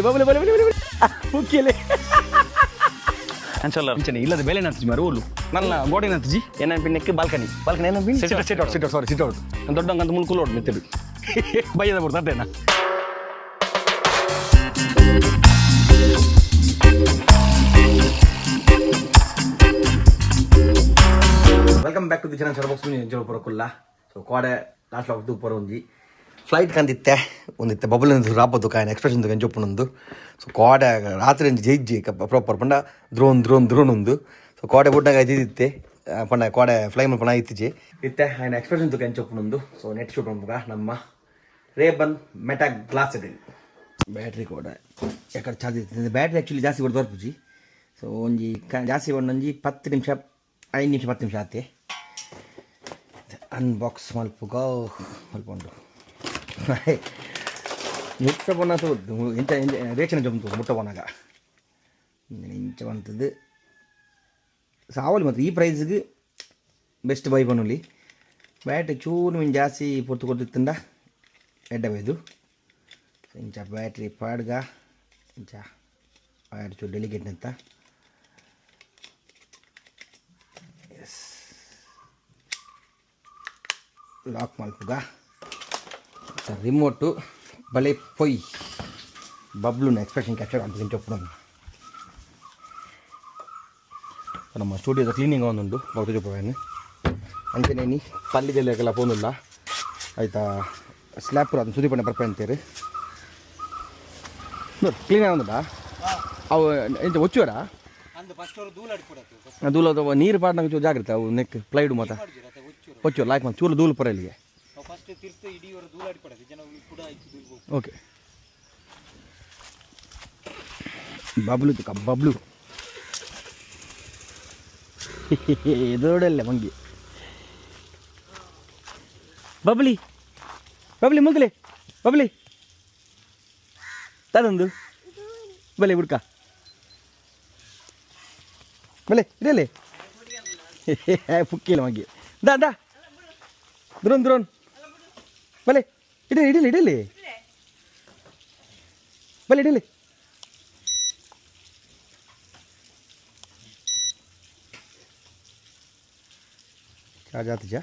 ಬಬಲೆ ಬಲೆ ಬಲೆ ಬಲೆ ಮುಖ್ಯಲೆ ಅನ್ಸಲ್ಲ ಅಂಚನೆ ಇಲ್ಲದ ಬೆಲೆ ನರ್ಜಿ ಮಾರು ಓಲು ನನ್ನ ಗೋಡೆ ನರ್ಜಿ ಏನ ಪಿನ್ನಕ್ಕೆ ಬಾಲ್ಕನಿ ಏನ ಪಿನ್ ಸಿಟ್ ಔಟ್ ದೊಡ್ಡಂಗಂತ ಮುಲ್ಕುಲ್ ಓಡ್ ಮೆತ್ತಡು ಬೈಯದ ಬಿಡ್ತು ಅದೇನಾ. Welcome back to the channel ಶರಬಾಕ್ಸ್ ಎಂಜಾಯ್ ಪರಕುಲ್ಲ. ಸೊ ಕೋಡೆ ಲಾಸ್ಟ್ ಆಫ್ ಪರ ಒಂಜಿ ಫ್ಲೈಟ್ ಕಂದಿತ್ತೆ ಒಂದಿತ್ತೆ ಬಬಲ್ ರಾಪತ್ತು ಕಾಯನ ಎಕ್ಸ್ಪ್ರೆಷನ್ ಎಂಜೊಪ್ಪುನೊಂದು. ಸೊ ಕೋಡೆ ರಾತ್ರಿ ಒಂಜಿ ಜೈಜ್ಜಿ ಪ್ರಾಪರ್ ಪಂಡ ದ್ರೋನ್ ಒಂದು. ಸೊ ಕೋಡೆ ಬುಡ್ಡಾಗ ಇದ್ದಿತ್ತೆ ಪಂಡ ಕೋಡೆ ಫ್ಲೈ ಪಣ ಇತ್ತಿಜಿ ಇತ್ತೆ ఆయన ಎಕ್ಸ್ಪ್ರೆಷನ್ ತುಕ ಎಂಚೊಪ್ಪುನೊಂದು. ಸೊ ನೆಟ್ ಶೂಟ್ ನಮ್ಗೆ ನಮ್ಮ ರೇಬನ್ ಮೆಟಾ ಗ್ಲಾಸ್ ಇದೆ ಬ್ಯಾಟ್ರಿ ಕೋಡೆ ಯಾಕಡೆ ಚಾರ್ಜ್ ಇರ್ತದೆ. ಬ್ಯಾಟ್ರಿ ಆ್ಯಕ್ಚುಲಿ ಜಾಸ್ತಿ ಕೊಟ್ಟು ತೋರ್ಪುಜಿ. ಸೊ ಒಂಜಿ ಜಾಸ್ತಿ ಒಂದೊಂಜಿ 10 ನಿಮಿಷ 5 ನಿಮಿಷ 10 ನಿಮಿಷ ಆತೆ ಅನ್ಬಾಕ್ಸ್ ಮಲ್ಪುಗ ಮಲ್ಪೊಂಡು ಮುಟ್ಟ ಪೊನ್ನ ತೋದು ಎಂತ ರೇಷನ್ ಜೊಂದು ಮುಟ್ಟ ಪೊನಾಗ ಇಂಚ ಬಂತದ್ದು ಸಾವಲಿ ಮತ್ತು ಈ ಪ್ರೈಸ್ಗೆ ಬೆಸ್ಟ್ ಬೈ ಪನ್ನುಲಿ. ಬ್ಯಾಟ್ರಿ ಚೂರು ಮೀನು ಜಾಸ್ತಿ ಪೊರ್ತು ಕೊಟ್ಟಿತ್ತಂಡ ಎಡ್ಡಬೇಕು ಇಂಚ ಬ್ಯಾಟ್ರಿ ಪಾಡ್ಗ ಇಂಚ ಬ್ಯಾಟ್ರಿ ಚೂರು ಡೆಲಿಕೇಟ್ ಅಂತ ಎಸ್ ಲಾಕ್ ಮಲ್ಪುಗ ರಿಮೋಟು ಬಲೆ ಪೊಯ್ ಬಬ್ಲೂನ ಎಕ್ಸ್ಪ್ರೆಷನ್ ಕ್ಯಾಪ್ಚರ್ ಅಂತ ಇಂಚೊಪ್ಪು ನಮ್ಮ ಸ್ಟುಡಿಯೋದ ಕ್ಲೀನಿಂಗ್ ಒಂದುಂಡು ಬೌತ ಚೊಪ್ಪವೇನು ಅಂಚನೇನಿ ಪಲ್ಲಿದೆಲ್ಲ ಪೋನುಲ್ಲ ಆಯ್ತಾ ಸ್ಲ್ಯಾಪ್ ಅದನ್ನು ಸುದಿ ಪಣ್ಣ ಬರ್ಪೆ ಅಂತೇರಿ ನೋಡಿ ಕ್ಲೀನ್ ಆಗುಂಡ ಅವು ಎಂತ ಒಚ್ಚುವರ ದೂಲ ನೀರು ಪಾಡ್ನಾಗ ಜಾಗ್ರತೆ ಅವು ನೆಕ್ ಪ್ಲೈಡು ಮಾತ ಒಚ್ಚು ಲಾಯ್ಕ್ ಮಾಡಿ ಚೂರು ದೂಲು ಪರ ಇಲ್ಲಿಗೆ ಓಕೆ ಬಬ್ಲು ತುಕ ಬಬ್ಲು ದೊಡ್ಡಲ್ಲ ಮಂಗಿ ಬಬ್ಲಿ ಬಬ್ಲಿ ಮುಗ್ಲೆ ಬಬ್ಲಿ ತದೊಂದು ಬಲೆ ಹುಡ್ಕ ಬಲೆ ಇದೆಲ್ಲಿ ಪುಕ್ಕಿಲ್ಲ ಮಂಗಿ ದಾ ದ್ರೋನ್ ಬಲೆ ಇಡಲಿ ಬಲೆ ಇಡಲಿ ಚಾರ್ಜ್ ಆತ ಜಾ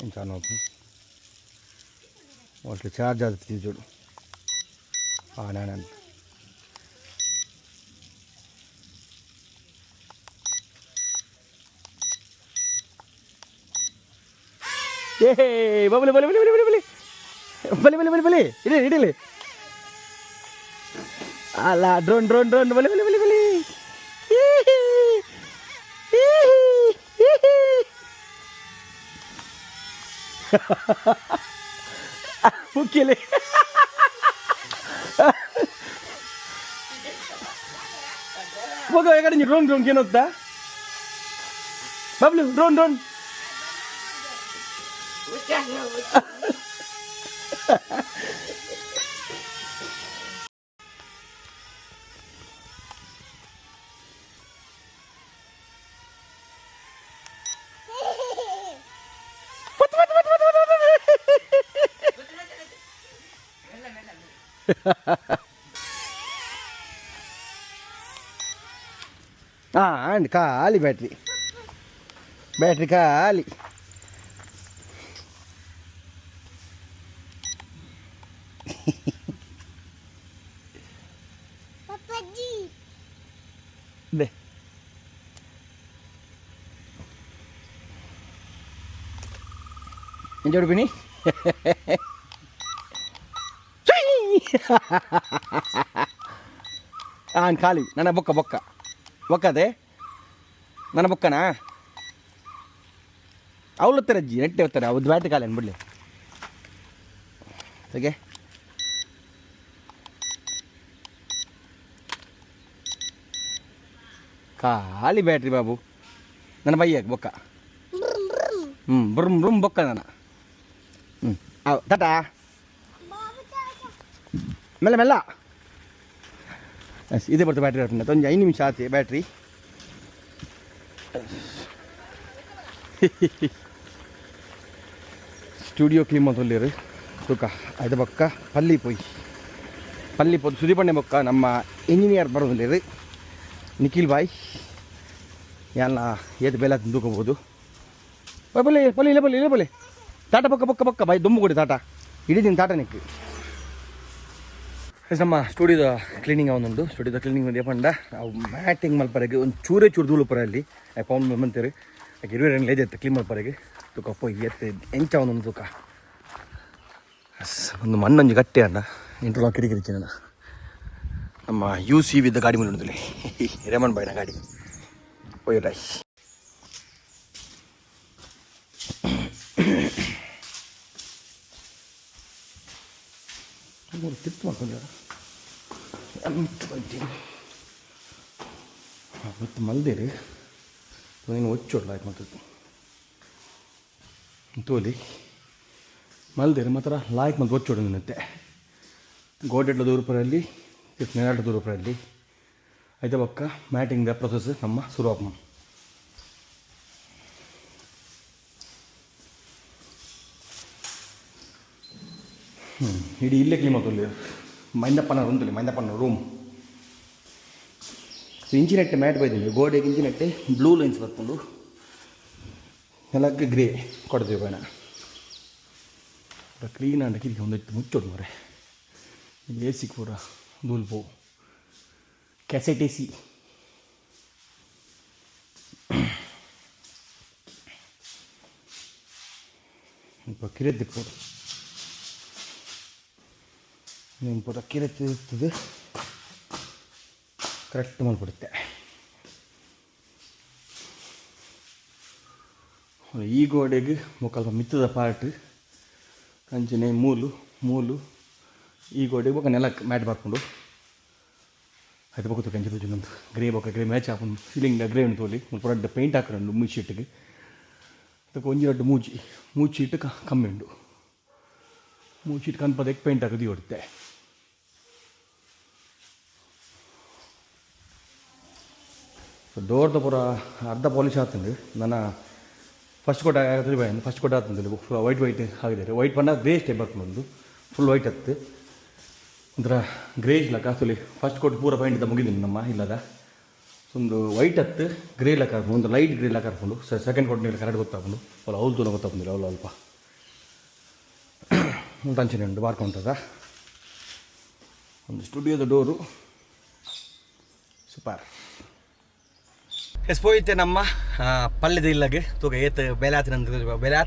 इंसान मोस्टली चार्ज आती चूड़ आना बबले बले बले बले बले बले बले बले बले इडले अला ड्रोन बले बले बले बले ಮುಖ್ಯಲೆ ಹೋಗ ಯಾಕಡೆ ಡ್ರೋನ್ ಏನಂತ ಬಬ್ಲು ಡ್ರೋನ್ అండ్ ఖాళీ బ్యాటరీ ఖాళీ దే ఎంజాయ్ పిని ಖಾಲಿ ನನ್ನ ಬೊಕ್ಕದೆ ನನ್ನ ಬೊಕ್ಕನಾ ಅವಳು ಅಜ್ಜಿ ನೆಟ್ಟೆ ಹೋಗ್ತಾರೆ ಅವ್ದು ಬ್ಯಾಟ್ರಿ ಖಾಲಿ ಅನ್ಬಿಡ್ಲಿ ಹೇಗೆ ಖಾಲಿ ಬ್ಯಾಟ್ರಿ ಬಾಬು ನನ್ನ ಬೈಯಕ್ಕೆ ಬೊಕ್ಕ ಬುರ್ಮ್ ಬೊಕ್ಕ ನಾನು ಟಾಟಾ ಮೆಲ್ಲ ಇದೇ ಬರ್ತದೆ ಬ್ಯಾಟ್ರಿ ಒಂದು 5 ನಿಮಿಷ ಆಯ್ತು ಬ್ಯಾಟ್ರಿ ಸ್ಟುಡಿಯೋ ಕ್ಲೀನ್ ಮಾಡ್ತೊಳ್ಳಿರು ತೂಕ ಅದು ಬೊಕ್ಕ ಪಲ್ಲಿ ಪೋದು ಸುದಿಪಣ್ಣೆ ಬೊಕ್ಕ ನಮ್ಮ ಇಂಜಿನಿಯರ್ ಬರೋದಿಲ್ಲ ನಿಖಿಲ್ ಬಾಯ್ ಎಲ್ಲ ಏತು ಬೆಲೆ ತೂಕೋಬೋದು ಬಲೆ ಬಲೆ ಇಲ್ಲ ಬಲೆ ಇಲ್ಲ ಬಲೆ ತಾಟ ಬೊಕ್ಕ ಬಾಯ್ ದುಂಬು ಕೊಡಿ ತಾಟ ಇಡೀ ದಿನ ತಾಟ ನಿಕ್ಕು ನಮ್ಮ ಸ್ಟುಡಿಯೋದ ಕ್ಲೀನಿಂಗ್ ಅವನೊಂದು ಸ್ಟುಡಿಯೋದ ಕ್ಲೀನಿಂಗ್ ಒಂದು ಪಂಡ ಅವು ಮ್ಯಾಟಿಂಗ್ ಮಲ್ಪರೆಗೆ ಒಂದು ಚೂರೇ ಚೂರು ಪರ ಅಲ್ಲಿ ಪೌನ್ ಮಂತೀರಿ ಯಾಕೆ ಇರುವೆ ಲೇಜ್ ಎತ್ತು ಕ್ಲೀನ್ ಮಲ್ಪರೆಗೆ ತೂಕ ಪೋಯ್ ಎತ್ತು ಎಂಚ ಅವನೊಂದು ತೂಕ ಒಂದು ಮಣ್ಣೊಂಜಿ ಗಟ್ಟೆ ಅಂಡ ಇಂಟ್ರೊಲಾಕ್ ಕಿರಿಕಿರಿಚಿನ ನಮ್ಮ UC ವಿದ್ದ ಗಾಡಿ ಮೇಲೆ ಉಂಟು ರೇಮನ್ ಬಾಯ್ನ ಗಾಡಿ ಪೋಯ್ ರೈ ತಿತ್ತು ಮಾಡ್ಕೊಂಡ್ಯಾರ ಮತ್ತು ಮಲ್ದೇರಿ ನೀನು ಒಚ್ಚೋಡ್ಲ ಆಯ್ತು ಮತ್ತು ತೋಲಿ ಮಲ್ದೇರಿ ಮಾತ್ರ ಲಾಯ್ಕ್ ಮತ್ತು ಒಚ್ಚೋಡು ನಿನ್ನತ್ತೆ ಗೋಡೆಡ್ಲ ದೂರಪರಲ್ಲಿ ನೆರಳು ದೂರಪರಲ್ಲಿ అయితే ఒక్క మ్యాటింగ్ ద ప్రాసెస్ ನಮ್ಮ ಸುರುವಾಪಂ ಇಡೀ ಇಲ್ಲೇ ಕ್ಲೀನ್ ಮಾಡ್ಕೊಳ್ಳಿ ಮೈಂದಪ್ಪನ ರೂಮ್ ಇಂಚಿನೆಟ್ಟೆ ಮ್ಯಾಟ್ ಬೈದಿನಿ ಗೋಡೆಗೆ ಇಂಚಿನೆಟ್ಟೆ ಬ್ಲೂ ಲೈನ್ಸ್ ಬರ್ಕೊಂಡು ನೆಲಕ್ಕೆ ಗ್ರೇ ಕೊಡ್ತೀವಿ ಬೇಡ ಕ್ಲೀನ್ ಆಂಡ ಕಿರಿಕಿ ಒಂದಿಟ್ಟು ಮುಚ್ಚೋಡು ಮರೆ AC ಪೂರ ದೂಲ್ಪು ಕ್ಯಾಸೆಟ್ AC இப்போ ಕಿರೆದ್ದು ಪೂರ ನೀನು ಪೂರ ಕಿರೆತ್ತಿರ್ತದೆ ಕರೆಕ್ಟ್ ಮಾಡಿಬಿಡುತ್ತೆ ಈ ಗೋಡೆಗೆ ಮುಕ್ಕಲ್ಪ ಮಿತ್ತದ ಪಾರ್ಟ್ ಅಂಚನೆ ಮೂಲು ಈ ಗೋಡೆಗೆ ಬೊಕ್ಕ ನೆಲಕ್ಕೆ ಮ್ಯಾಟ್ ಬರ್ಕೊಂಡು ಅದು ಬೊಕ್ಕ ಕಂಚಿ ತೋಜುಂದು ಗ್ರೇ ಬೊಕ್ಕ ಗ್ರೇ ಮ್ಯಾಚ್ ಹಾಕೊಂಡು ಸೀಲಿಂಗ್ ಗ್ರೇ ಉಂಟು ತೋಲಿ ಮುಲ್ಪ ರಡ್ಡ ಪೇಂಟ್ ಹಾಕೊಂಡು ಮೂಚೀಟಿಗೆ ಅದಕ್ಕೆ ಒಂಜಿ ರಡ್ಡು ಮೂಚೀಟ್ ಕಮ್ಮಿ ಉಂಡು ಮೂಚೀಟ್ ಕನ್ಪದಕ್ಕೆ ಪೇಂಟ್ ಹಾಕೋದು ಹೊಡುತ್ತೆ ಡೋರ್ದ ಪೂರ ಅರ್ಧ ಪಾಲಿಶ್ ಆಗ್ತಂದು ನನ್ನ ಫಸ್ಟ್ ಕೋಟ್ ಬಾಯ್ ಫಸ್ಟ್ ಕೋಟ್ ಆಗ್ತಂದಿಲ್ಲ ವೈಟ್ ಆಗಿದ್ದಾರೆ ವೈಟ್ ಬಣ್ಣ ಗ್ರೇ ಸ್ಟೆಪ್ ಬರ್ಕೊಂಡು ಫುಲ್ ವೈಟ್ ಹತ್ತು ಒಂಥರ ಗ್ರೇ ಇಲ್ಲ ಕಾಸುಲಿ ಫಸ್ಟ್ ಕೋಟ್ ಪೂರ ಪೈಂಟ್ ಮುಗಿದೀನಿ ನಮ್ಮ ಇಲ್ಲದ ಒಂದು ವೈಟ್ ಹತ್ತು ಗ್ರೇ ಇಲ್ಲ ಕರ್ಕೊಂಡು ಒಂದು ಲೈಟ್ ಗ್ರೇ ಇಲ್ಲ ಕರ್ಕೊಂಡು ಸೆಕೆಂಡ್ ಕೋಟ್ ನೀರು ಕರೆಕ್ಟ್ ಗೊತ್ತಾಕೊಂಡು ಅವಳು ಅವಳು ತೂನ ಗೊತ್ತಾಗ್ತಿಲ್ಲ ಅವಳು ಅಲ್ಪ ಟಂಚನೆ ಉಂಟು ಬಾರ್ಕೊಂತದ ಒಂದು ಸ್ಟುಡಿಯೋದ ಡೋರು ಸೂಪರ್ ಎಸ್ಪೋಯ್ತೆ ನಮ್ಮ ಪಲ್ಯದ ಇಲ್ಲಗೆ ತೂಕ ಏತ್ ಬೆಲೆ ಆತಿನ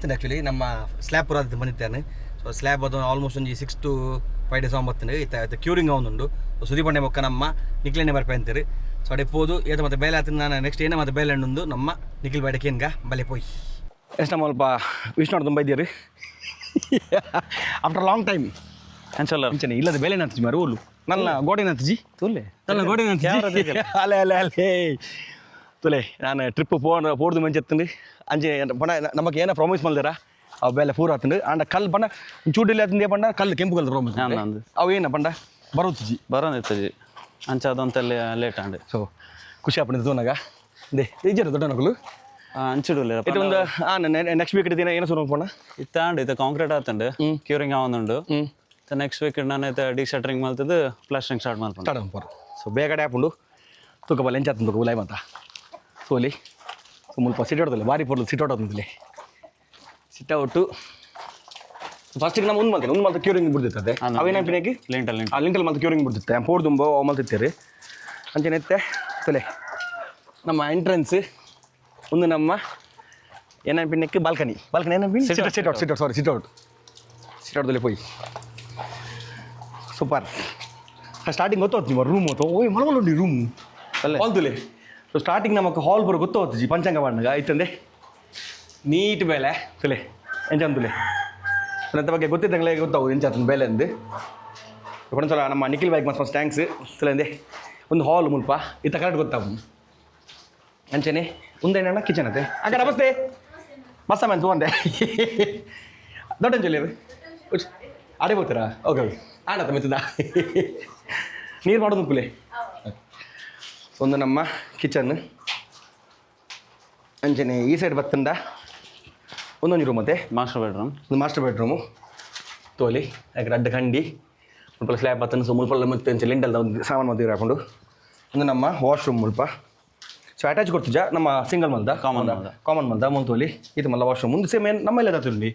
ಆ್ಯಕ್ಚುಲಿ ನಮ್ಮ ಸ್ಲ್ಯಾಬ್ ಪೂರ ಬಂದಿದ್ದಾನೆ ಸೊ ಸ್ಲ್ಯಾಬ್ ಅದು ಆಲ್ಮೋಸ್ಟ್ ಒಂದು 6 to 5 days ಆಗುತ್ತದೆ ಇತ್ತ ಕ್ಯೂರಿಂಗ್ ಅವನುಂಡು ಸುದಿಪಂಡೆ ಮೊಕ್ಕ ನಮ್ಮ ನಿಖಿಲನೆ ಬರ್ಪೆ ಅಂತೀರಿ ಸೊ ಅಡೆ ಪೋದು ಏತ ಮತ್ತೆ ಬೇಲೆ ಆತಿನ ನಾನು ನೆಕ್ಸ್ಟ್ ಏನೇ ಮತ್ತೆ ಬೇಲೆ ಹಣ್ಣು ನಮ್ಮ ನಿಖಿಲ್ ಬೈಡಕೇನ್ಗ ಬಲೆ ಪೋಯ್ ಎಷ್ಟು ನಮ್ಮ ಸ್ವಲ್ಪ ವಿಷ್ಣು ತುಂಬ ಇದ್ದೀರಿ ಆಫ್ಟರ್ ಲಾಂಗ್ ಟೈಮ್ ಅಂಚನೆ ಇಲ್ಲದ ಬೇಲೆ ನತ್ಜಿ ಮಾರು ಓಲು ನನ್ನ ಗೋಡೆ ನತ್ಜಿ ತುಲ್ಲೆ ನನ್ನ ಗೋಡೆ ನತ್ಜಿ ಅಲ್ಲೇ ತುಲೆ ನಾನು ಟ್ರಿಪ್ ಪೋಡ್ದು ಮಂಚೆ ಎತ್ತಂಡು ಅಂಚೆ ಬಣ್ಣ ನಮಗೆ ಏನೋ ಪ್ರಾಮಿಸ್ ಮಲ್ದಿರ ಅವು ಬೇಲೆ ಪೂರ ಆತಂಡು ಅಂಡ ಕಲ್ಲು ಬಣ್ಣ ಚೂಡಿಲ್ಲ ಆತಂದೆ ಬಣ್ಣ ಕಲ್ಲು ಕೆಂಪು ಕಲ್ಲು ಪ್ರಾಮಿಸ್ ಅವು ಏನ ಬಣ್ಣ ಬರೋದಿರ್ತದೆ ಅಂಚ ಅದಂತೆಲ್ಲ ಲೇಟ್ ಆಂಡೆ ಸೊ ಖುಷಿ ಆಪಣಿದ್ದು ತೋನಾಗ ದೇ ಈಜರ ದೊಡ್ಡ ನಕಲು ಅಂಚಿಡಲ್ಲ ಇದು ಒಂದು ನೆಕ್ಸ್ಟ್ ವೀಕ್ ದಿನ ಏನೋ ಸುರು ಪೋಣ ಇತ್ತಾಂಡು ಇದು ಕಾಂಕ್ರೀಟ್ ಆತಂಡು ಕ್ಯೂರಿಂಗ್ ಆವೊಂದುಂಡು ನೆಕ್ಸ್ಟ್ ವೀಕ್ ನಾನು ಡಿ ಶಟರಿಂಗ್ ಮಾಡ್ತಿದ್ದು ಪ್ಲಾಸ್ಟರಿಂಗ್ ಸ್ಟಾರ್ಟ್ ಮಾಡ್ಕೊಂಡು ಸೊ ಬೇಗಡೆ ಹಾಕೊಂಡು ತೂಕ ಬಲ್ಲ ಎಂಚಾತಂದು ತೂಕ ಉಲಾಯ್ ಮಾತ ಸೋಲಿ ಮುಲ್ಪ ಸಿಟ್ ಹೊಡ್ದಲ್ಲ ಭಾರಿ ಪೊರ್ಲು ಸಿಟ್ ಹೊಡೋದಂತಲೇ ಸಿಟ್ ಔಟು ಫಸ್ಟಿಗೆ ನಾವು ಒಂದು ಮಲ್ತು ಕ್ಯೂರಿಂಗ್ ಬಿಡ್ದಿರ್ತದೆ ಅವೇನ ಪಿನಾಗಿ ಲಿಂಟಲ್ ಮಲ್ತು ಕ್ಯೂರಿಂಗ್ ಬಿಡ್ತಿತ್ತೆ ಪೋಡ್ ತುಂಬ ಮಲ್ತಿರ್ತೀರಿ ಅಂಚೆನೆತ್ತೆ ತೊಲೆ ನಮ್ಮ ಎಂಟ್ರೆನ್ಸ್ ಒಂದು ನಮ್ಮ ಏನ ಪಿನ್ನಕ್ಕೆ ಬಾಲ್ಕನಿ ಏನ ಸಿಟ್ ಔಟ್ದಲ್ಲಿ ಪೋಯ್ ಸೂಪರ್ ಸ್ಟಾರ್ಟಿಂಗ್ ಗೊತ್ತೋತ್ತು ನಿಮ್ಮ ರೂಮ್ ಹೋತು ಓಯ್ ಮಲಮಲ್ಲಿ ರೂಮ್ ಅಲ್ಲ ಹಾಲ್ದುಲೆ ಸೊ ಸ್ಟಾರ್ಟಿಂಗ್ ನಮಗೆ ಹಾಲ್ ಬರೋ ಗೊತ್ತೋತ್ತು ಜಿ ಪಂಚಾಂಗ ಬಣ್ಣಗ ಆಯ್ತಂದೆ ನೀಟ್ ಬೇಲೆ ತುಲೆ ಎಂಚಂದುಲೆ ನನ್ನ ಬಗ್ಗೆ ಗೊತ್ತಿದ್ದಂಗೆ ಗೊತ್ತಾವು ಎಂಚಾತನ ಬೇಲೆ ಅಂದು ಒಂದ್ಸಲ ನಮ್ಮ ನಿಖಿಲ್ ಬೈಕ್ ಮಸ್ತ್ ಟ್ಯಾಂಕ್ಸ್ ತುಲೆಂದೆ ಒಂದು ಹಾಲ್ ಮುಲ್ಪ ಇತ್ತ ಕರೆಕ್ಟ್ ಗೊತ್ತಾವು ಅಂಚನೆ ಮುಂದೇನ ಕಿಚನ್ ಅದೇ ಆಗ ನಮಸ್ತೆ ಮಸ್ತ ಮ್ಯಾನ್ ತೊಗೊಂಡೆ ದೊಡ್ಡಂಜಲಿ ಆಡೇ ಹೋಗ್ತೀರಾ ಓಕೆ ಆಡತ್ತ ಮೆತ್ತದ ನೀರು ಮಾಡೋದು ಕುಲೆ ಒಂದು ನಮ್ಮ ಕಿಚನ್ ಅಂಚನೆ ಈ ಸೈಡ್ ಬತ್ತಂಡ ಒಂದೊಂದು ರೂಮ್ ಮತ್ತೆ ಮಾಸ್ಟರ್ ಬೆಡ್ರೂಮ್. ಒಂದು ಮಾಸ್ಟರ್ ಬೆಡ್ರೂಮು ತೋಲಿ ಯಾಕೆ ಅಡ್ಡ ಕಂಡಿ ಮುಲ್ಪ ಸ್ಲ್ಯಾಬ್ ಹತ್ತನ್ನು ಸೊ ಮುಲ್ಪ ಮತ್ತೆ ಲಿಂಟಲ್ ಒಂದು ಸಾಮಾನು ಮತ್ತೆ ಹಾಕೊಂಡು ಒಂದು ನಮ್ಮ ವಾಶ್ರೂಮ್ ಮುಲ್ಪ ಸೊ ಅಟ್ಯಾಚ್ ಕೊಡ್ತಿದ್ದ ನಮ್ಮ ಸಿಂಗಲ್ ಮಲ್ದ ಕಾಮನ್ ಮಲ್ದ ಮುಂತೋಲಿ ಇದು ಮಲ್ಲ ವಾಶ್ರೂಮ್ ಮುಂದೆ ಸೇಮ್ ಏನು ನಮ್ಮಲ್ಲೇ ತತ್ತಿಂಡಿ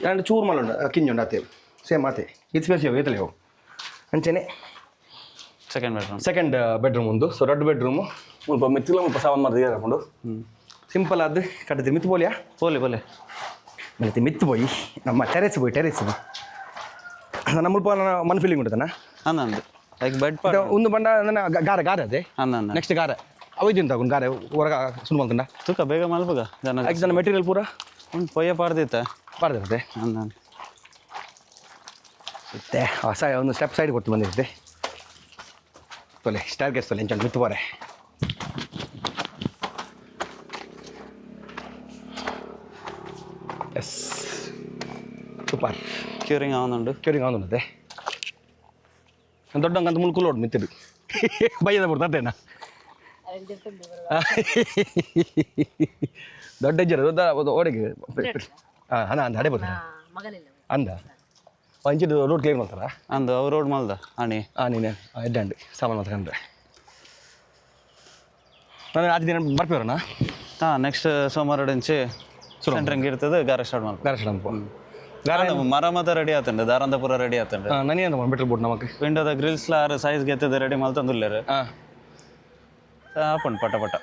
ಎರಡು ಚೂರು ಮಲ್ಲ ಉಂಡು ಕಿಂಜುಂಡು ಆತೆ ಸೇಮ್ ಆತೆ ಇದು ಸ್ಪೇಸ್ ಏತಲೆ ಅವು ಅಂಚೆನೆ ಸೆಕೆಂಡ್ ಬೆಡ್ರೂಮ್ ಒಂದು ಸೊ ದೊಡ್ಡ ಬೆಡ್ರೂಮು ಮುಲ್ಪ ಮೆತ್ತಿಲ್ಲ ಮುಲ್ಪ ಸಾಮಾನು ಮರದ ಹಾಕೊಂಡು ಸಿಂಪಲ್ ಆದ ಕಟ್ಟತಿ ಮಿತ್ತು ಬೋಲಿಯಾ ಬೋಲೆ ಮತ್ತೆ ಮಿತ್ತು போய் ನಮ್ಮ ಟೆರೆಸ್ ನಮ್ಮ ಮುಲ್ಪ ಮನ್ ಫೀಲಿಂಗ್ ಉಂಟದನ ಅಂದಂದು ಲೈಕ್ ಬೆಡ್ ಒಂದು ಬಂಡ ನನ್ನ ಗಾರೆ ಅದೇ ಅಂದಂದ ನೆಕ್ಸ್ಟ್ ಗಾರೆ ಅವೈದು ತಗೊಂಡು ಗಾರೆ ಹೊರಗ ಸುಳ್ಳು ಮಲ್ಕೊಂಡ ತೂಕ ಬೇಗ ಮಲ್ಪಗ ಜನ ಜನ ಮೆಟೀರಿಯಲ್ ಪೂರ ಪೊಯ್ಯ ಪಾಡ್ದಿತ್ತ ಪಾಡ್ದಿರುತ್ತೆ ಅಂದಂದು ಮತ್ತೆ ಹೊಸ ಒಂದು ಸ್ಟೆಪ್ ಸೈಡ್ ಕೊಟ್ಟು ಬಂದಿರುತ್ತೆ ತೊಲೆ ಸ್ಟಾರ್ ಗೇಸ್ ತೊಲೆ ಎಂಚಂಡು ಮಿತ್ತು ಬಾರೆ ಎಸ್ ಸೂಪರ್ ಕ್ಯೂರಿಂಗ್ ಆವೊಂದುಂಡು ಕ್ಯೂರಿಂಗ್ ಆವೊಂದುಂಡೆ ದೊಡ್ಡಂಗಂತ ಮುಲ್ಕು ಲೋಡ್ ಮಿತ್ತಿಡು ಬೈಯದ ಬಿಡ್ತೇನ ದೊಡ್ಡ ಹೆಜ್ಜೆ ದೊಡ್ಡ ಓಡಿಗೆ ಹಾಂ ಅಂದ ಅಡೆ ಬರ್ತಾನೆ ಅಂದ ಅಂಚಿದ್ದು ರೋಡ್ ಕ್ಲೀನ್ ಮಾಡ್ತಾರ ಅಂದು ಅವ್ರು ರೋಡ್ ಮಲ್ದ ಆಣಿ ನೀನು ಎಡ್ಡಂಡು ಸಾಮಾನು ಮಾತ್ಕೊಂಡ್ರೆ ನಾನು ಆಚೆ ದಿನ ಬರ್ಪೇವ್ರಣ್ಣ ಹಾಂ ನೆಕ್ಸ್ಟ್ ಸೋಮವಾರ ಇಂಚೆ ಸೆಂಟ್ರಿಂಗ್ ಇರ್ತದೆ ಗಾರೆ ಸ್ಟಾರ್ಟ್ ಮಾಡ್ಬೇಕು ಗಾರೆ ಸ್ಟಾರ್ಟ್ ಗಾರೆ ಮರಮತ ರೆಡಿ ಆತಂಡು ದಾರಂದ ಪೂರ ರೆಡಿ ಆತಂಡು ನನಗೆ ಅಂತ ಮೆಟ್ರೋಲ್ ಬೋರ್ಡ್ ನಮಗೆ ವಿಂಡೋದ ಗ್ರಿಲ್ಸ್ ಆರು ಸೈಜ್ ಗೆತ್ತದ ರೆಡಿ ಮಲ್ತಂದುಲ್ಲೇರು ಹಾಂ ಆಪಣ್ ಪಟ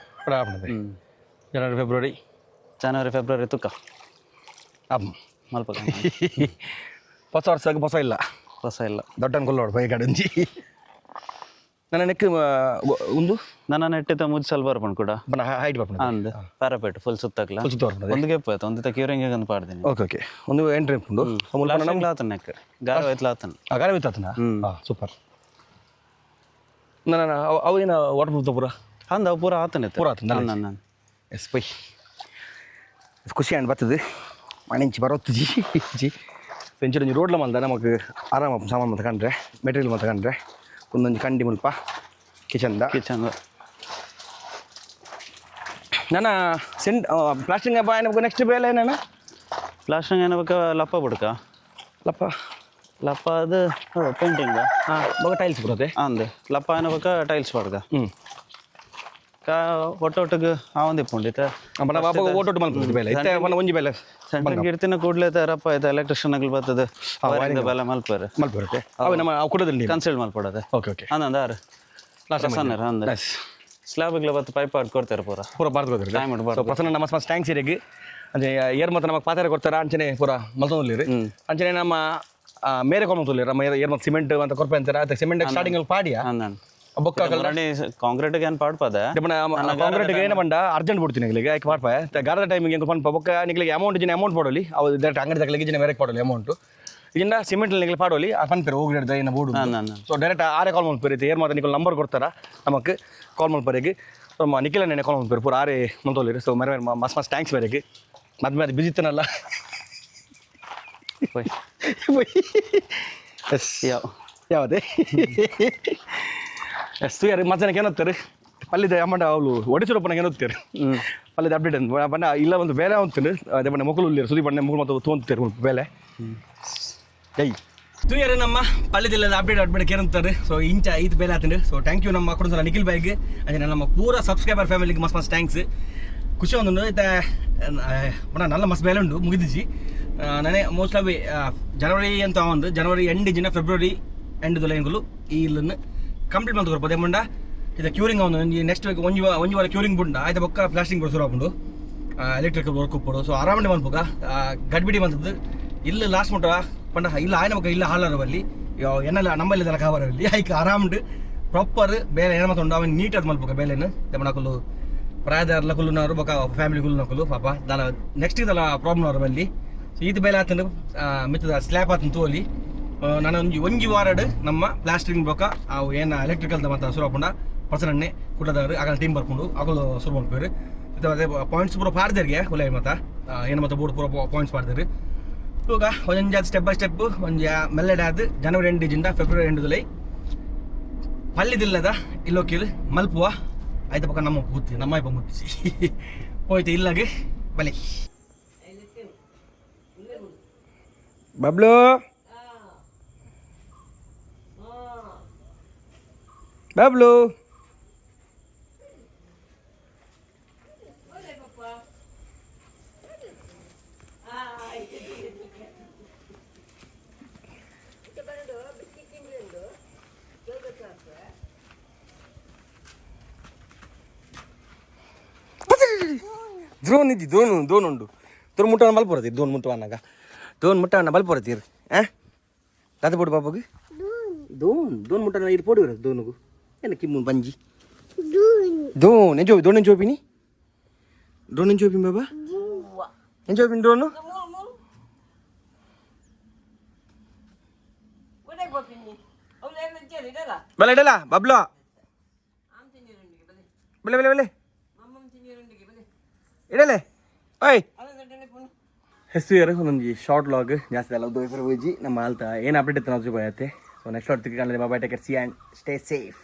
ಜನವರಿ ಫೆಬ್ರವರಿ ತುಕ್ಕ ಮಲ್ಪ ಹೊಸ ವರ್ಷಕ್ಕೆ ಹೊಸ ಇಲ್ಲ ಹೊಸ ಇಲ್ಲ ದೊಡ್ಡ ಕೊಲ್ಲೋಡು ಬೈ ಕಡಂಜಿ ನನ್ನ ನೆಕ್ ಒಂದು ನನ್ನ ನೆಟ್ಟಿತ ಮುಜ್ಸಲ್ ಬರ್ಪಣ್ ಕೂಡ ಹೈಟ್ ಬರ್ಪಣ ಅಂದ್ ಪ್ಯಾರಾಪೇಟ್ ಫುಲ್ ಸುತ್ತಕ್ಲ ಸುತ್ತ ಬರ್ಪಣ ಒಂದು ಗೆಪ್ ಆಯ್ತು ಒಂದು ಕ್ಯೂರಿಂಗ್ ಒಂದು ಪಾಡ್ತೀನಿ ಓಕೆ ಒಂದು ಎಂಟ್ರಿ ಉಂಟು ನಮ್ಗೆ ಆತನ ನೆಕ್ ಗಾರ ಹೋಯ್ತಲ ಆತನ ಗಾರೆ ಹೋಯ್ತಾತನ ಹಾಂ ಸೂಪರ್ ನನ್ನ ಅವೇನು ವಾಟರ್ ಪ್ರೂಫ್ ಪೂರ ಅಂದ ಅವು ಪೂರ ಆತನ ಪೂರ ಆತನ ನಾನು ಎಸ್ ಪೈ ಖುಷಿ ಅಂಡ್ ಬರ್ತದೆ ಮಣಿಂಚಿ ಬರೋತ್ತು ಜಿ ಪೆಂಚು ರೋಡ್ಲ ಮಲ್ದ ನಮಗೆ ಆರಾಮ ಸಾಮಾನು ಮತ್ತೆ ಕಂಡ್ರೆ ಮೆಟೀರಿಯಲ್ ಮತ್ತೆ ಕಂಡ್ರೆ ಒಂದೊಂದು ಕಂಡಿ ಮುಲ್ಪ ಕಿಚನ್ ನನ್ನ ಪ್ಲಾಸ್ಟಿಂಗ್ ಹಬ್ಬ ಏನಬೇಕು ನೆಕ್ಸ್ಟ್ ಬೇಲೆ ಏನೇನ ಪ್ಲಾಸ್ಟಿಂಗ್ ಏನಬೇಕು ಲಪ್ಪ ಬಿಡ್ಕ ಲಪ್ಪ ಅದು ಪೇಂಟಿಂಗ್ ಹಾಂ ಬಗ ಟೈಲ್ಸ್ ಬರುತ್ತೆ ಅಂದ್ ಲಪ್ಪ ಏನಬೇಕು ಟೈಲ್ಸ್ ಪಡ್ಕ ಒಟ್ಟೊಟ್ಟಿಗೆ ಆ ಒಂದು ಇಪ್ಪುಂಡಿತ ಓಟೋಟ್ ಮಲ್ಪುದು ಬೇಲೆ ಒಂಜಿ ಬೇಲೆ ಸೆಂಟ್ರಿಂಗ್ ಇರ್ತಿನ ಕೂಡಲೇ ರಪ್ಪ ಆಯ್ತು ಎಲೆಕ್ಟ್ರಿಷಿಯನ್ಗಳು ಬರ್ತದೆ ಬೆಲೆ ಮಲ್ಪರೆ ಮಲ್ಪರುತ್ತೆ ಅವು ನಮ್ಮ ಅವು ಕೊಡೋದಿಲ್ಲ ಕನ್ಸಲ್ಟ್ ಮಲ್ಪಡದೆ ಓಕೆ ಅಂದ ಆರು ಸಣ್ಣ ಅಂದ ಸ್ಲಾಬ್ಗಳು ಬತ್ತು ಪೈಪ್ ಆಡ್ ಕೊಡ್ತಾರೆ ಪೂರ ಬಾರ್ದು ಟೈಮ್ ಪ್ರಸನ್ನ ನಮ್ಮ ಟ್ಯಾಂಕ್ ಸೀರೆಗೆ ಅಂದರೆ ಏರ್ ಮತ್ತು ನಮಗೆ ಪಾತ್ರೆ ಕೊಡ್ತಾರೆ ಅಂಚನೆ ಪೂರ ಮಲ್ತೊಂದಿರಿ ಅಂಚನೆ ನಮ್ಮ ಮೇರೆ ಕೊಡ್ಮಂತುಲ್ಲಿ ನಮ್ಮ ಏರ್ ಮತ್ತು ಸಿಮೆಂಟ್ ಅಂತ ಕೊರ್ಪೆ ಅಂತಾರೆ ಅದು ಸಿಮೆಂಟ್ ಸ್ಟಾರ್ಟಿಂಗ್ ಪಾಡಿಯಾ ಬೊಕ್ಕ ಕಾಂಕ್ರೀಟ್ಗೆ ಏನು ಪಾಡ್ಪದೆ ಕಾಂಕ್ರೀಟ್ಗೆ ಏನು ಬಂಡ ಅರ್ಜೆಂಟ್ ಬಿಡ್ತೀನಿ ನಿಗಳಿಗೆ ಯಾಕೆ ಪಾಡ್ಪಾಯ ಗಾರದ ಟೈಮಿಗೆ ಹೆಂಗೆ ಪಂಪ ಬೊಕ್ಕ ನಿಮಗೆ ಅಮೌಂಟ್ ಪಡೋಲಿ ಅವು ಡೈರೆಕ್ಟ್ ಅಂಗಡಿ ತಗಲಿಗೆ ಜಿನ ಮೇರೆ ಪಡೋಲಿ ಅಮೌಂಟು ಇದನ್ನ ಸಿಮೆಂಟ್ ನಿಮಗೆ ಪಾಡೋಲಿ ಆ ಪನ್ಪೇರು ಹೋಗಿಡ್ದೆ ಇನ್ನು ಬೋರ್ಡು ಸೊ ಡೈರೆಕ್ಟ್ ಆರೇ ಕಾಲ್ ಮಲ್ಪೇರಿ ಏರ್ ಮಾತ್ರ ನಿಖಲ್ ನಂಬರ್ ಕೊಡ್ತಾರ ನಮಗೆ ಕಾಲ್ ಮಲ್ಪರಿಗೆ ಸೊ ನಿಖಿಲ ನೆನೆ ಕಾಲ್ ಮಲ್ಪೇರು ಪೂರ ಆರೇ ಮಂತೋಲಿರಿ ಸೊ ಮೇರೆ ಮಸ್ತ್ ಟ್ಯಾಂಕ್ಸ್ ಬೇರೆಗೆ ಮತ್ತೆ ಬಿಜಿತ್ತನಲ್ಲ ಎಸ್ ಯಾವುದೇ ಎಷ್ಟು ಯಾರು ಮತ್ತೆ ಜನಕ್ಕೆ ಏನೋಗ್ತಾರೆ ಪಲ್ಲಿದ ಅಮ್ಮಂಡ ಅವಳು ಒಡಿಸಿರಪ್ಪನಾಗ ಏನೋಗ್ತಾರೆ ಪಲ್ಲಿದ ಅಪ್ಡೇಟ್ ಅಂತ ಬಣ್ಣ ಇಲ್ಲ ಒಂದು ಬೇಲೆ ಅಂತೀನಿ ಅದೇ ಬಣ್ಣ ಮಕ್ಕಳು ಇಲ್ಲಿ ಸುದಿ ಬಣ್ಣ ಮಕ್ಕಳು ಮತ್ತು ತೊಗೊಂತಾರೆ ಬೇಲೆ ಜೈ ತೂಯರು ನಮ್ಮ ಪಲ್ಲಿದಿಲ್ಲದ ಅಪ್ಡೇಟ್ ಏನಂತಾರೆ ಸೊ ಇಂಚ ಐದು ಬೇಲೆ ಆತಂಡು ಸೊ ಥ್ಯಾಂಕ್ ಯು ನಮ್ಮ ಕೊಡು ನಿಖಿಲ್ ಬಾಯ್ಗೆ ಅದೇ ನಮ್ಮ ಪೂರ ಸಬ್ಸ್ಕ್ರೈಬರ್ ಫ್ಯಾಮಿಲಿಗೆ ಮಸ್ತ್ ಥ್ಯಾಂಕ್ಸ್ ಖುಷಿ ಒಂದು ಇತ್ತ ಬಣ್ಣ ನಲ್ಲ ಮಸ್ತ್ ಬೇಲೆ ಉಂಡು ಮುಗಿದಿಸಿ ನಾನೇ ಮೋಸ್ಟ್ ಆಫ್ ಜನವರಿ ಅಂತ ಒಂದು ಜನವರಿ ಎಂಡ್ ಜಿನ ಫೆಬ್ರವರಿ ಎಂಡ್ ದೊಲೆಗಳು ಈ ಇಲ್ಲನ್ನು ಕಂಪ್ಲೀಟ್ ಮಾಡ್ತಾರೆ ಪದೇ ಮಂಡ ಇದು ಕ್ಯೂರಿಂಗ್ ಒಂದು ನೆಕ್ಸ್ಟ್ ವೀಕ್ ಒಂಜಿ ವಾರ ಕ್ಯೂರಿಂಗ್ ಬುಂಡ ಆಯ್ತು ಬೊಕ್ಕ ಪ್ಲಾಸ್ಟಿಂಗ್ ಶುರು ಹಾಕೊಂಡು ಎಲೆಕ್ಟ್ರಿಕಲ್ ವರ್ಕ್ ಉಪ್ಪಡು ಸೊ ಆರಾಮಂಡೆ ಮನ್ಪುಗ ಗಡ್ಬಿಡಿ ಬಂದದ್ದು ಇಲ್ಲ ಲಾಸ್ಟ್ ಮುಟ್ಟ ಪಂಡ ಇಲ್ಲ ಆಯ್ನ ಬೊಕ್ಕ ಇಲ್ಲ ಹಾಳರವಲ್ಲಿ ಎನ್ನಲ್ಲ ನಮ್ಮಲ್ಲಿ ಇದೆಲ್ಲ ಕಾವರಲ್ಲಿ ಆಯ್ಕೆ ಆರಾಮಂಡು ಪ್ರಾಪರ್ ಬೇಲೆ ಏನು ಮಾತು ಅವನು ನೀಟಾಗಿ ಮಲ್ಪುಗ ಬೇಲೆನು ದಮನಕಲ್ಲು ಪ್ರಾಯದಾರಲ್ಲ ಕುಲ್ಲುನವರು ಬೊಕ್ಕ ಫ್ಯಾಮಿಲಿ ಕುಲ್ಲುನಕಲ್ಲು ಪಾಪ ದಾನ ನೆಕ್ಸ್ಟ್ ಇದೆಲ್ಲ ಪ್ರಾಬ್ಲಮ್ ಅವ್ರ ಬಲ್ಲಿ ಸೊ ಇದು ಬೇಲೆ ಆತಂಡು ಮಿತ್ತದ ಸ್ಲ್ಯಾಪ್ ಆತಂದು ತೋಲಿ ನಾನು ಒಂಜಿ ವಾರಡ್ ನಮ್ಮ ಪ್ಲಾಸ್ಟಿಂಗ್ ಬೊಕ್ಕ ಅವು ಏನು ಎಲೆಕ್ಟ್ರಿಕಲ್ದ ಮತ್ತು ಶುರು ಹಾಕೊಂಡ ಪರ್ಸನನ್ನೇ ಕುಟ್ಟದವರು ಆಗ ಟೀಮ್ ಬರ್ಕೊಂಡು ಆಗಲು ಶುರು ಮಾಡ್ಬೇರು ಇದು ಅದೇ ಪಾಯಿಂಟ್ಸ್ ಪೂರ ಪಾಡ್ದೇರಿಗೆ ಒಳ್ಳೆ ಮತ್ತು ಏನು ಮತ್ತು ಬೋರ್ಡ್ ಪೂರ ಪಾಯಿಂಟ್ಸ್ ಪಾಡ್ದೇರಿ ಇವಾಗ ಒಂದೊಂದು ಸ್ಟೆಪ್ ಬೈ ಸ್ಟೆಪ್ ಒಂದು ಮೆಲ್ಲೆಡಾದ ಜನವರಿ ಎಂಡಿಜಿಂದ ಫೆಬ್ರವರಿ ಎಂಡದಲ್ಲಿ ಪಲ್ಲಿದಿಲ್ಲದ ಇಲ್ಲೋಕಿಲ್ ಮಲ್ಪುವ ಆಯ್ತು ಪಕ್ಕ ನಮ್ಮ ಕೂತಿ ನಮ್ಮ ಇಪ್ಪ ಮುಟ್ಟಿಸಿ ಹೋಯ್ತು ಇಲ್ಲಾಗೆ ಬಲಿ ಬಬ್ಲು ಬಬ್ಲು ದ್ರೋನ್ ಇದ್ದಿ ದೋನ್ ಉಂಡು ದೋನ್ ಮುಟ್ಟವನ್ನ ಬಲ್ಪುರತಿ ದೋನ್ ಮುಟ್ಟವನ್ನಾಗ ದೋನ್ ಮುಟ್ಟವನ್ನ ಬಲ್ಪುರತೀರ್ ದಾದ ಪೋಡು ಬಾಬುಗೆ ದೋನ್ ಮುಟ್ಟನ ಇದು ಪೋಡು ದೋನುಗು ಏನ ಕಿಮ್ಮು ಬಂಜಿ ದೋನ್ ಎಂಜೋಪಿ ದೋನ್ ಎಂಜೋಪಿನಿ ಡ್ರೋನ್ ಎಂಜೋಪಿನ್ ಬಾಬಾ ಎಂಜೋಪಿನ್ ಡ್ರೋನು ಬಲೆ ಇಡಲ್ಲ ಬಬ್ಲು ಬಲೆ ಬಲೆ ಬಲೆ ಇಡಲೆ ಓಯ್ ಹೆಸರು ಯಾರು ಒಂದೊಂದು ಶಾರ್ಟ್ ಲಾಗ್ ಜಾಸ್ತಿ ಅಲ್ಲ ಉದ್ದ ಹೋಗಿ ನಮ್ಮ ಆಲ್ತ ಏನು ಅಪ್ಡೇಟ್ ಇತ್ತು ನಾವು ಜೊತೆ ಸೊ ನೆಕ್ಸ್ಟ್ ಹೊತ್ತಿಗೆ ಕಾಣಲಿ ಬಾಬಾ take care see and stay safe